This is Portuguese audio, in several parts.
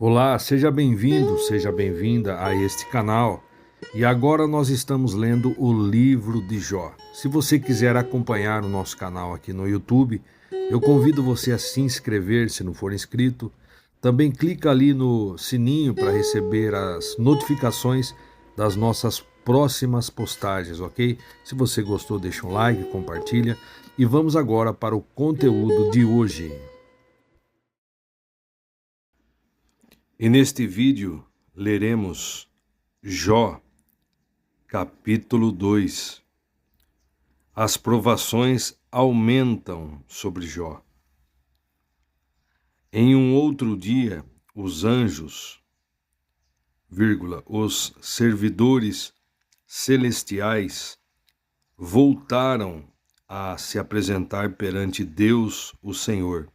Olá, seja bem-vindo, seja bem-vinda a este canal. E agora nós estamos lendo o livro de Jó. Se você quiser acompanhar o nosso canal aqui no YouTube, eu convido você a se inscrever se não for inscrito. Também clica ali no sininho para receber as notificações das nossas próximas postagens, ok? Se você gostou, deixa um like, compartilha. E vamos agora para o conteúdo de hoje. E neste vídeo leremos Jó, capítulo 2. As provações aumentam sobre Jó. Em um outro dia, os anjos, os servidores celestiais, voltaram a se apresentar perante Deus, o Senhor,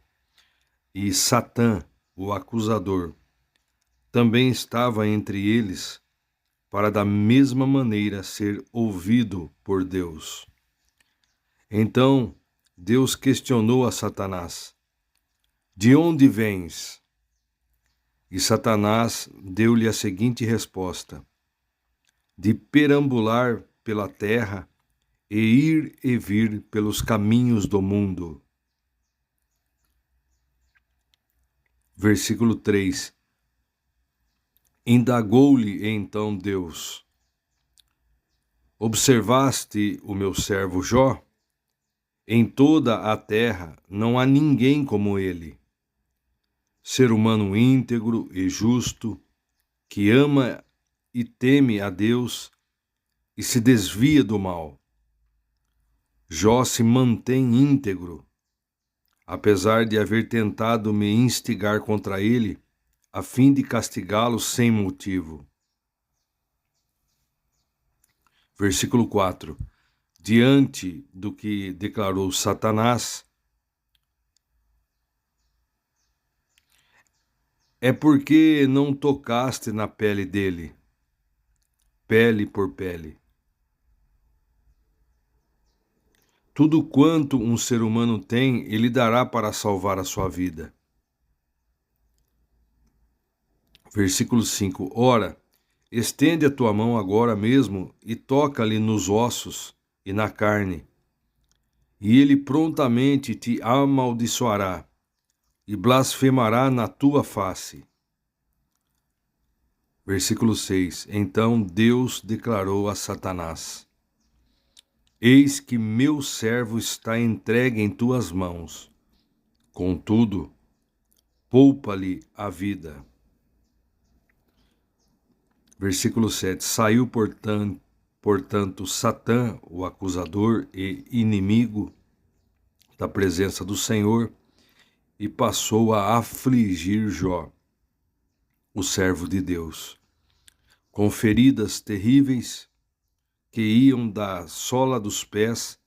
e Satã, o acusador, também estava entre eles, para da mesma maneira ser ouvido por Deus. Então Deus questionou a Satanás: De onde vens? E Satanás deu-lhe a seguinte resposta: De perambular pela terra e ir e vir pelos caminhos do mundo. Versículo 3. Indagou-lhe então Deus: Observaste o meu servo Jó? Em toda a terra não há ninguém como ele, ser humano íntegro e justo, que ama e teme a Deus e se desvia do mal. Jó se mantém íntegro, apesar de haver tentado me instigar contra ele, a fim de castigá-lo sem motivo. Versículo 4. Diante do que declarou Satanás, é porque não tocaste na pele dele, pele por pele. Tudo quanto um ser humano tem, ele dará para salvar a sua vida. Versículo 5. Ora, estende a tua mão agora mesmo e toca-lhe nos ossos e na carne, e ele prontamente te amaldiçoará e blasfemará na tua face. Versículo 6. Então Deus declarou a Satanás: Eis que meu servo está entregue em tuas mãos. Contudo, poupa-lhe a vida. Versículo 7. Saiu, portanto, Satã, o acusador e inimigo da presença do Senhor, e passou a afligir Jó, o servo de Deus, com feridas terríveis que iam da sola dos pés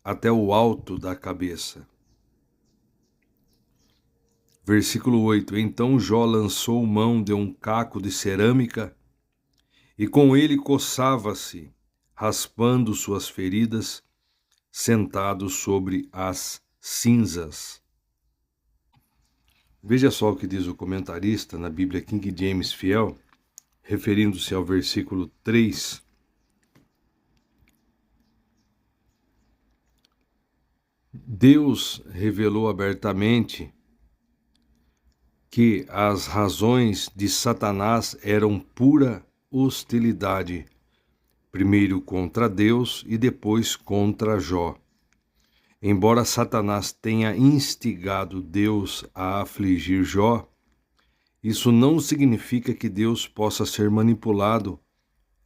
até o alto da cabeça. Versículo 8. Então Jó lançou mão de um caco de cerâmica e com ele coçava-se, raspando suas feridas, sentado sobre as cinzas. Veja só o que diz o comentarista na Bíblia King James Fiel, referindo-se ao versículo 3. Deus revelou abertamente que as razões de Satanás eram pura hostilidade, primeiro contra Deus e depois contra Jó. Embora Satanás tenha instigado Deus a afligir Jó, isso não significa que Deus possa ser manipulado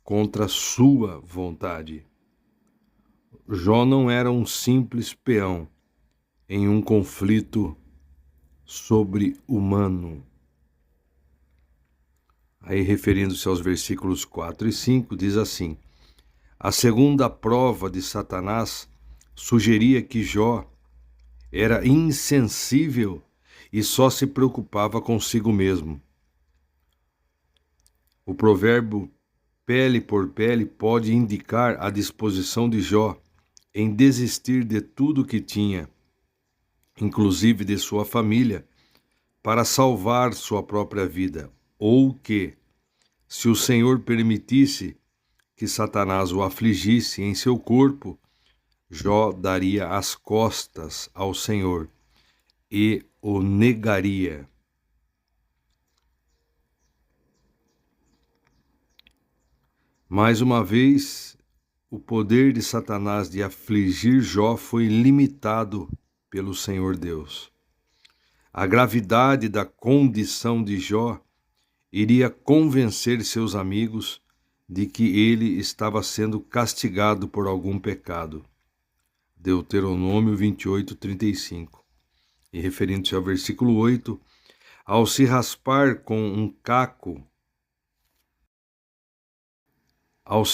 contra sua vontade. Jó não era um simples peão em um conflito sobre-humano. Aí, referindo-se aos versículos 4 e 5, diz assim: A segunda prova de Satanás sugeria que Jó era insensível e só se preocupava consigo mesmo. O provérbio pele por pele pode indicar a disposição de Jó em desistir de tudo que tinha, inclusive de sua família, para salvar sua própria vida, ou que, se o Senhor permitisse que Satanás o afligisse em seu corpo, Jó daria as costas ao Senhor e o negaria. Mais uma vez, o poder de Satanás de afligir Jó foi limitado pelo Senhor Deus. A gravidade da condição de Jó iria convencer seus amigos de que ele estava sendo castigado por algum pecado. Deuteronômio 28:35. E referindo-se ao versículo 8, ao se raspar com um caco, ao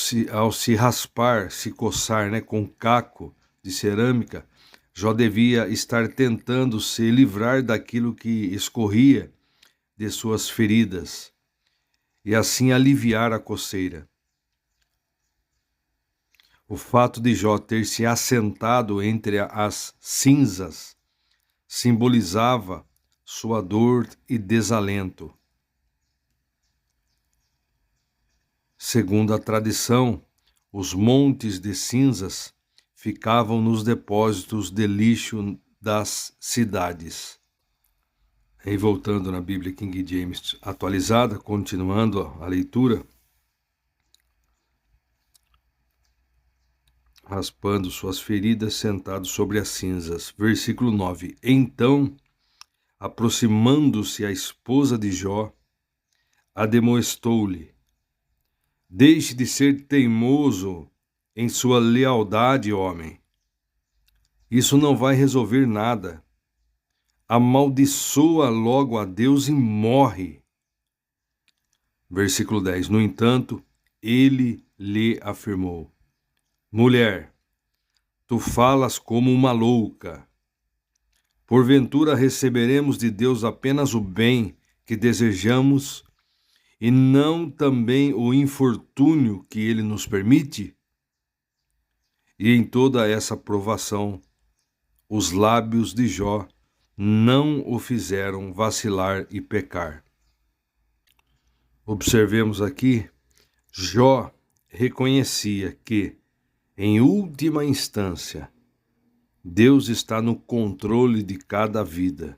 se raspar, se coçar, com um caco de cerâmica, Jó devia estar tentando se livrar daquilo que escorria de suas feridas e assim aliviar a coceira. O fato de Jó ter se assentado entre as cinzas simbolizava sua dor e desalento. Segundo a tradição, os montes de cinzas ficavam nos depósitos de lixo das cidades. E voltando na Bíblia King James atualizada, continuando a leitura, raspando suas feridas, sentado sobre as cinzas. Versículo 9. Então, aproximando-se a esposa de Jó, admoestou-lhe: deixe de ser teimoso em sua lealdade, homem. Isso não vai resolver nada. Amaldiçoa logo a Deus e morre. Versículo 10. No entanto, ele lhe afirmou: mulher, tu falas como uma louca. Porventura receberemos de Deus apenas o bem que desejamos e não também o infortúnio que ele nos permite? E em toda essa provação, os lábios de Jó não o fizeram vacilar e pecar. Observemos aqui, Jó reconhecia que, em última instância, Deus está no controle de cada vida,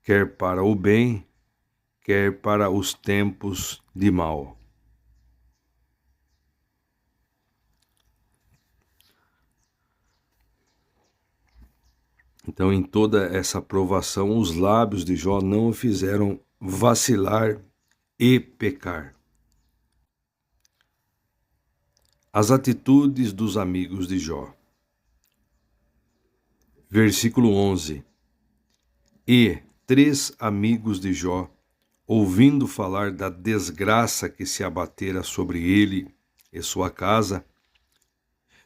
quer para o bem, quer para os tempos de mal. Então, em toda essa provação, os lábios de Jó não o fizeram vacilar e pecar. As atitudes dos amigos de Jó. Versículo 11. E 3 amigos de Jó, ouvindo falar da desgraça que se abatera sobre ele e sua casa,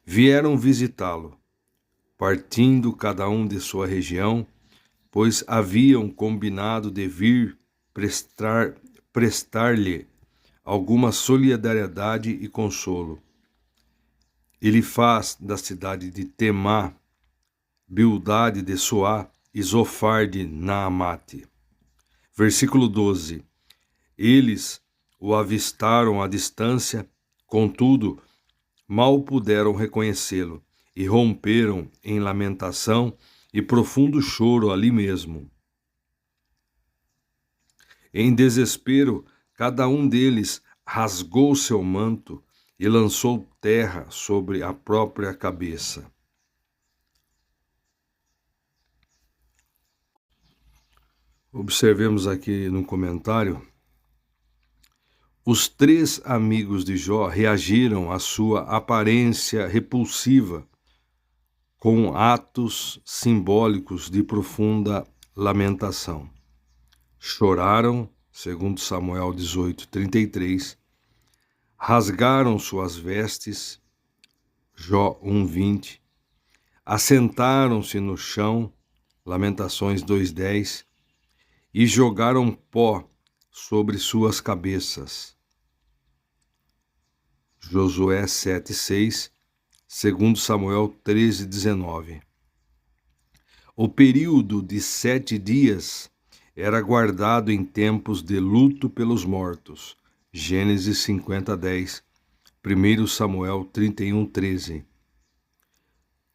vieram visitá-lo, partindo cada um de sua região, pois haviam combinado de vir prestar-lhe alguma solidariedade e consolo. Ele faz da cidade de Temá, Bildade de Soá e Zofar de Naamate. Versículo 12. Eles o avistaram à distância, contudo, mal puderam reconhecê-lo, e romperam em lamentação e profundo choro ali mesmo. Em desespero, cada um deles rasgou seu manto e lançou terra sobre a própria cabeça. Observemos aqui no comentário, os 3 amigos de Jó reagiram à sua aparência repulsiva com atos simbólicos de profunda lamentação. Choraram, segundo Samuel 18:33, rasgaram suas vestes, Jó 1:20, assentaram-se no chão, Lamentações 2:10, e jogaram pó sobre suas cabeças. Josué 7:6, segundo Samuel 13:19. O período de 7 dias era guardado em tempos de luto pelos mortos. Gênesis 50:10, 1 Samuel 31:13.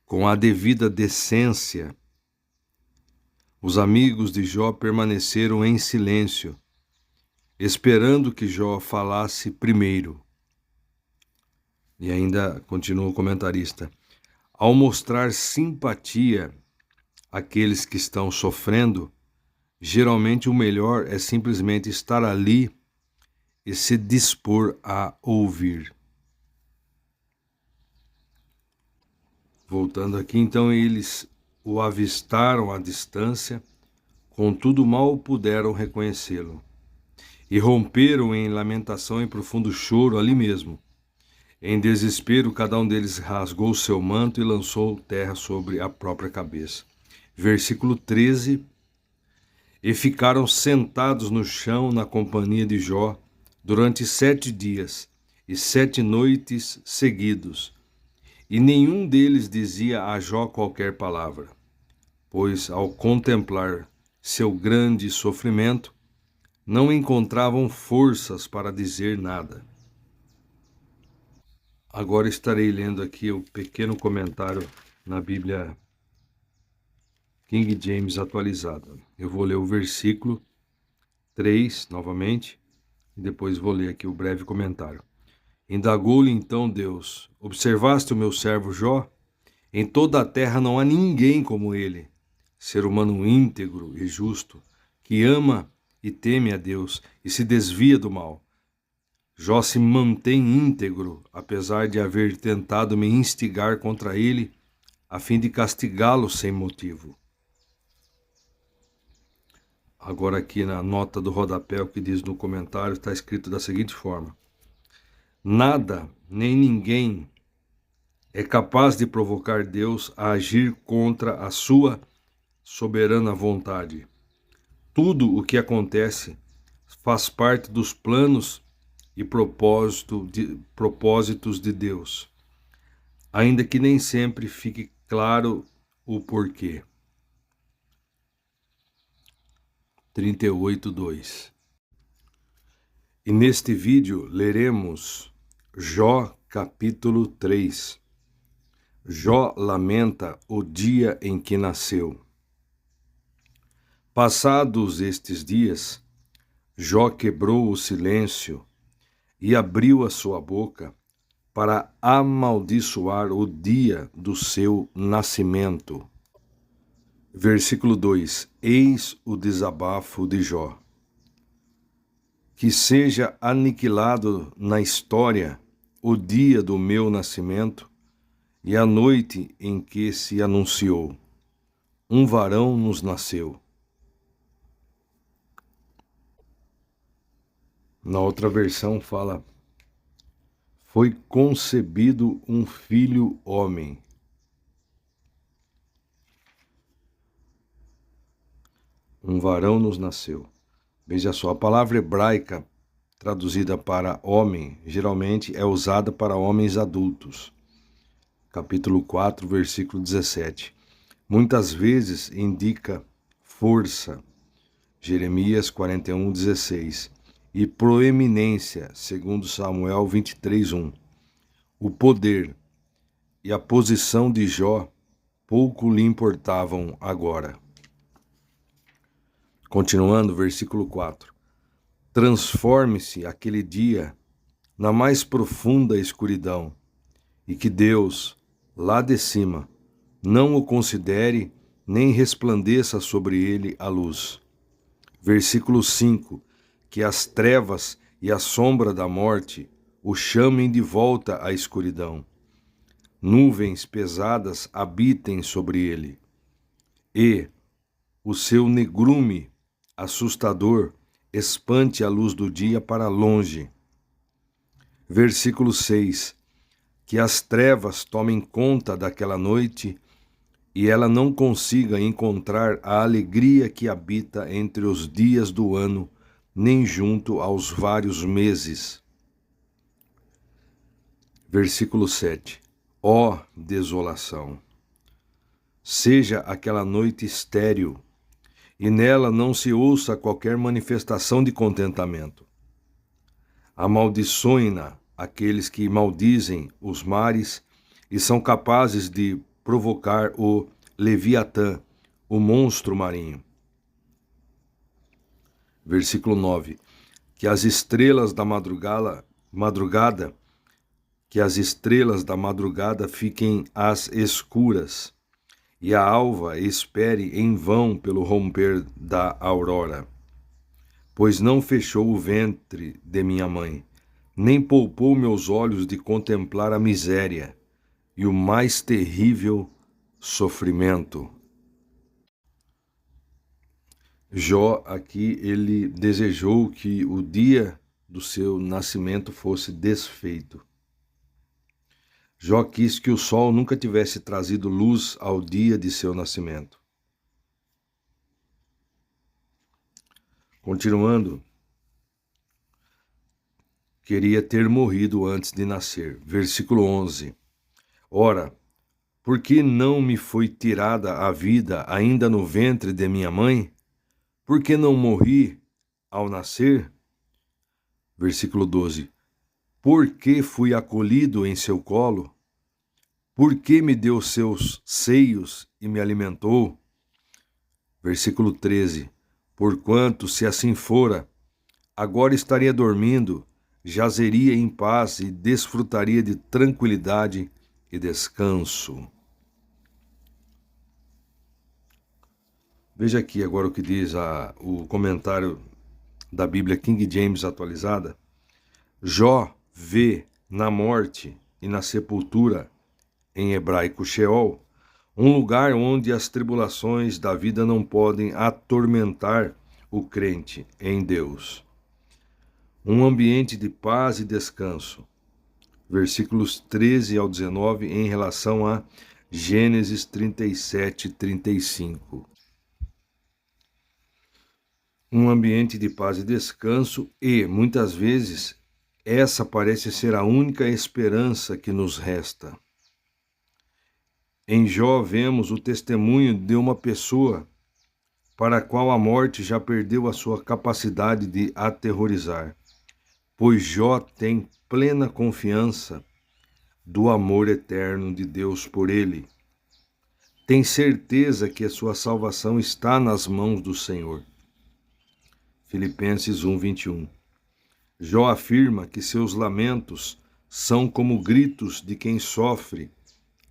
Com a devida decência, os amigos de Jó permaneceram em silêncio, esperando que Jó falasse primeiro. E ainda continua o comentarista: ao mostrar simpatia àqueles que estão sofrendo, geralmente o melhor é simplesmente estar ali e se dispor a ouvir. Voltando aqui, então, eles o avistaram à distância, contudo mal puderam reconhecê-lo, e romperam em lamentação e profundo choro ali mesmo. Em desespero, cada um deles rasgou seu manto e lançou terra sobre a própria cabeça. Versículo 13. E ficaram sentados no chão na companhia de Jó durante 7 dias e 7 noites seguidos, e nenhum deles dizia a Jó qualquer palavra, pois ao contemplar seu grande sofrimento, não encontravam forças para dizer nada. Agora estarei lendo aqui o pequeno comentário na Bíblia King James atualizada. Eu vou ler o versículo 3 novamente, e depois vou ler aqui o breve comentário. Indagou-lhe então Deus: observaste o meu servo Jó? Em toda a terra não há ninguém como ele, ser humano íntegro e justo, que ama e teme a Deus e se desvia do mal. Jó se mantém íntegro, apesar de haver tentado me instigar contra ele, a fim de castigá-lo sem motivo. Agora aqui na nota do rodapé, o que diz no comentário, está escrito da seguinte forma: nada, nem ninguém é capaz de provocar Deus a agir contra a sua soberana vontade. Tudo o que acontece faz parte dos planos e propósitos de Deus, ainda que nem sempre fique claro o porquê. 38:2. E neste vídeo leremos Jó capítulo 3. Jó lamenta o dia em que nasceu. Passados estes dias, Jó quebrou o silêncio e abriu a sua boca para amaldiçoar o dia do seu nascimento. Versículo 2. Eis o desabafo de Jó. Que seja aniquilado na história o dia do meu nascimento e a noite em que se anunciou: um varão nos nasceu. Na outra versão fala: foi concebido um filho homem. Um varão nos nasceu. Veja só, a palavra hebraica traduzida para homem geralmente é usada para homens adultos. Capítulo 4, versículo 17. Muitas vezes indica força. Jeremias 41:16. E proeminência, segundo Samuel 23:1. O poder e a posição de Jó pouco lhe importavam agora. Continuando, versículo 4. Transforme-se aquele dia na mais profunda escuridão, e que Deus, lá de cima, não o considere nem resplandeça sobre ele a luz. Versículo 5. Que as trevas e a sombra da morte o chamem de volta à escuridão. Nuvens pesadas habitem sobre ele, e o seu negrume assustador espante a luz do dia para longe. Versículo 6. Que as trevas tomem conta daquela noite e ela não consiga encontrar a alegria que habita entre os dias do ano, nem junto aos vários meses. Versículo 7. Ó desolação! Seja aquela noite estéril, e nela não se ouça qualquer manifestação de contentamento. Amaldiçoem-na aqueles que maldizem os mares e são capazes de provocar o Leviatã, o monstro marinho. Versículo 9. Que as estrelas da madrugada fiquem às escuras, e a alva espere em vão pelo romper da aurora. Pois não fechou o ventre de minha mãe, nem poupou meus olhos de contemplar a miséria e o mais terrível sofrimento. Jó aqui, ele desejou que o dia do seu nascimento fosse desfeito. Jó quis que o sol nunca tivesse trazido luz ao dia de seu nascimento. Continuando, queria ter morrido antes de nascer. Versículo 11. Ora, por que não me foi tirada a vida ainda no ventre de minha mãe? Por que não morri ao nascer? Versículo 12. Por que fui acolhido em seu colo? Por que me deu seus seios e me alimentou? Versículo 13. Porquanto, se assim fora, agora estaria dormindo, jazeria em paz e desfrutaria de tranquilidade e descanso. Veja aqui agora o que diz o comentário da Bíblia King James atualizada. Jó vê na morte e na sepultura, em hebraico Sheol, um lugar onde as tribulações da vida não podem atormentar o crente em Deus. Um ambiente de paz e descanso. Versículos 13 ao 19 em relação a Gênesis 37, 35. Um ambiente de paz e descanso e, muitas vezes, essa parece ser a única esperança que nos resta. Em Jó vemos o testemunho de uma pessoa para a qual a morte já perdeu a sua capacidade de aterrorizar, pois Jó tem plena confiança do amor eterno de Deus por ele. Tem certeza que a sua salvação está nas mãos do Senhor. Filipenses 1, 21. Jó afirma que seus lamentos são como gritos de quem sofre,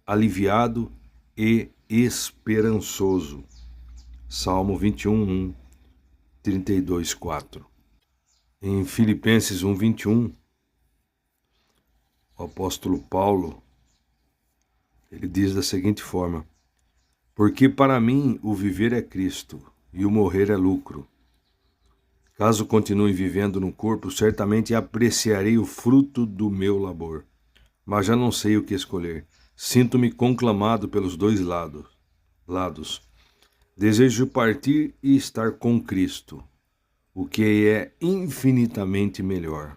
aliviado e esperançoso. Salmo 21, 1, 32, 4. Em Filipenses 1, 21, o apóstolo Paulo, ele diz da seguinte forma: porque para mim o viver é Cristo e o morrer é lucro. Caso continue vivendo no corpo, certamente apreciarei o fruto do meu labor. Mas já não sei o que escolher. Sinto-me conclamado pelos dois lados. Desejo partir e estar com Cristo, o que é infinitamente melhor.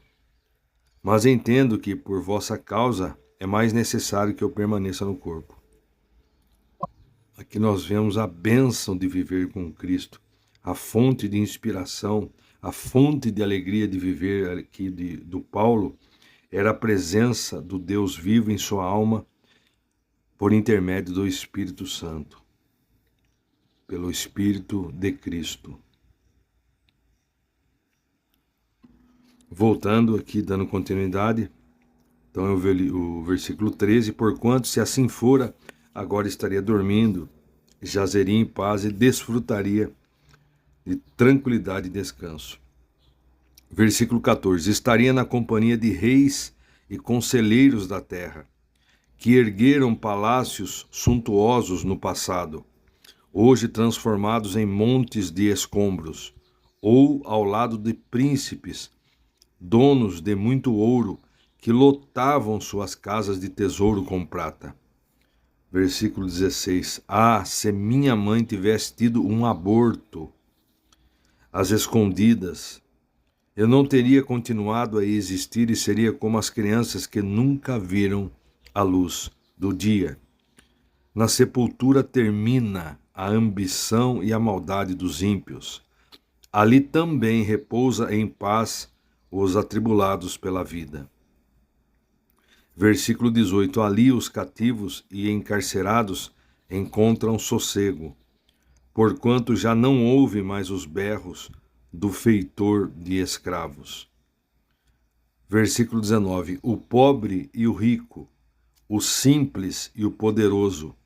Mas entendo que, por vossa causa, é mais necessário que eu permaneça no corpo. Aqui nós vemos a bênção de viver com Cristo, a fonte de inspiração, a fonte de alegria de viver aqui do Paulo era a presença do Deus vivo em sua alma por intermédio do Espírito Santo, pelo Espírito de Cristo. Voltando aqui, dando continuidade, então eu vi o versículo 13, porquanto se assim fora, agora estaria dormindo, jazeria em paz e desfrutaria de tranquilidade e descanso. Versículo 14. Estaria na companhia de reis e conselheiros da terra, que ergueram palácios suntuosos no passado, hoje transformados em montes de escombros, ou ao lado de príncipes, donos de muito ouro, que lotavam suas casas de tesouro com prata. Versículo 16. Ah, se minha mãe tivesse tido um aborto às escondidas, eu não teria continuado a existir e seria como as crianças que nunca viram a luz do dia. Na sepultura termina a ambição e a maldade dos ímpios. Ali também repousa em paz os atribulados pela vida. Versículo 18. Ali os cativos e encarcerados encontram sossego, porquanto já não ouve mais os berros do feitor de escravos. Versículo 19. O pobre e o rico, o simples e o poderoso,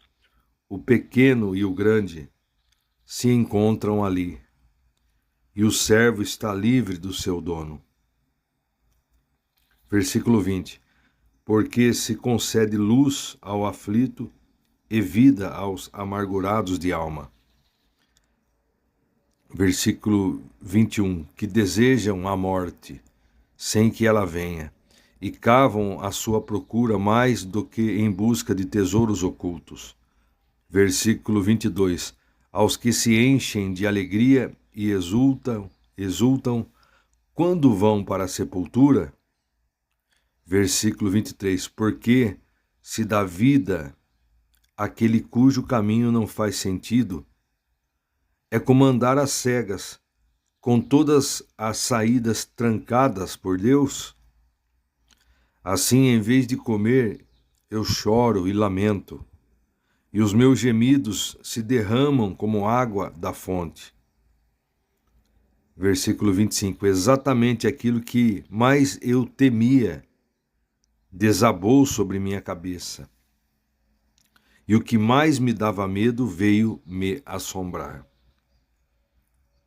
o pequeno e o grande, se encontram ali, e o servo está livre do seu dono. Versículo 20. Porque se concede luz ao aflito e vida aos amargurados de alma. Versículo 21. Que desejam a morte, sem que ela venha, e cavam a sua procura mais do que em busca de tesouros ocultos. Versículo 22. Aos que se enchem de alegria e exultam quando vão para a sepultura. Versículo 23. Porque se dá vida àquele cujo caminho não faz sentido, é como andar às cegas, com todas as saídas trancadas por Deus. Assim, em vez de comer, eu choro e lamento, e os meus gemidos se derramam como água da fonte. Versículo 25. Exatamente aquilo que mais eu temia desabou sobre minha cabeça, e o que mais me dava medo veio me assombrar.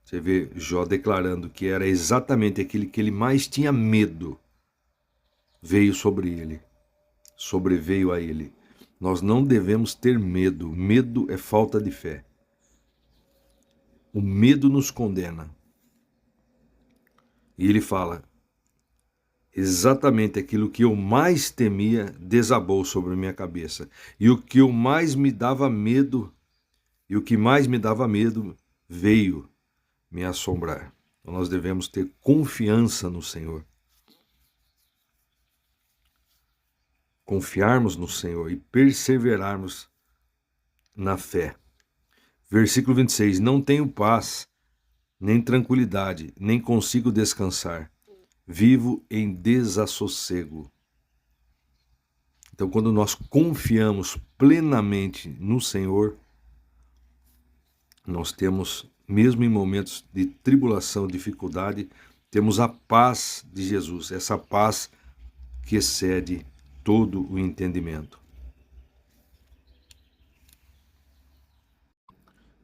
Você vê Jó declarando que era exatamente aquele que ele mais tinha medo, veio sobre ele, sobreveio a ele. Nós não devemos ter medo. Medo é falta de fé. O medo nos condena. E ele fala, exatamente aquilo que eu mais temia desabou sobre minha cabeça. E o que eu mais me dava medo, veio me assombrar. Então nós devemos ter confiança no Senhor. Confiarmos no Senhor e perseverarmos na fé. Versículo 26. Não tenho paz, nem tranquilidade, nem consigo descansar. Vivo em desassossego. Então, quando nós confiamos plenamente no Senhor, nós temos, mesmo em momentos de tribulação, dificuldade, temos a paz de Jesus, essa paz que excede todo o entendimento.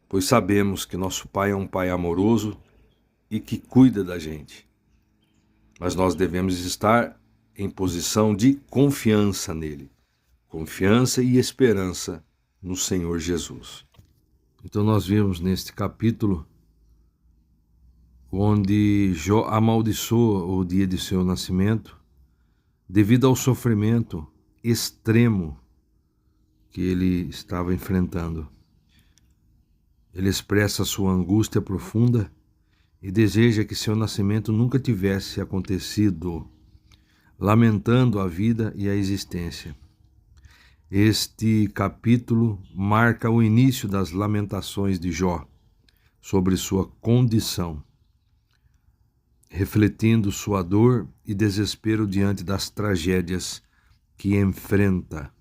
Pois sabemos que nosso Pai é um Pai amoroso e que cuida da gente. Mas nós devemos estar em posição de confiança nele. Confiança e esperança no Senhor Jesus. Então nós vimos neste capítulo onde Jó amaldiçoa o dia de seu nascimento devido ao sofrimento extremo que ele estava enfrentando. Ele expressa sua angústia profunda e deseja que seu nascimento nunca tivesse acontecido, lamentando a vida e a existência. Este capítulo marca o início das lamentações de Jó sobre sua condição, refletindo sua dor e desespero diante das tragédias que enfrenta.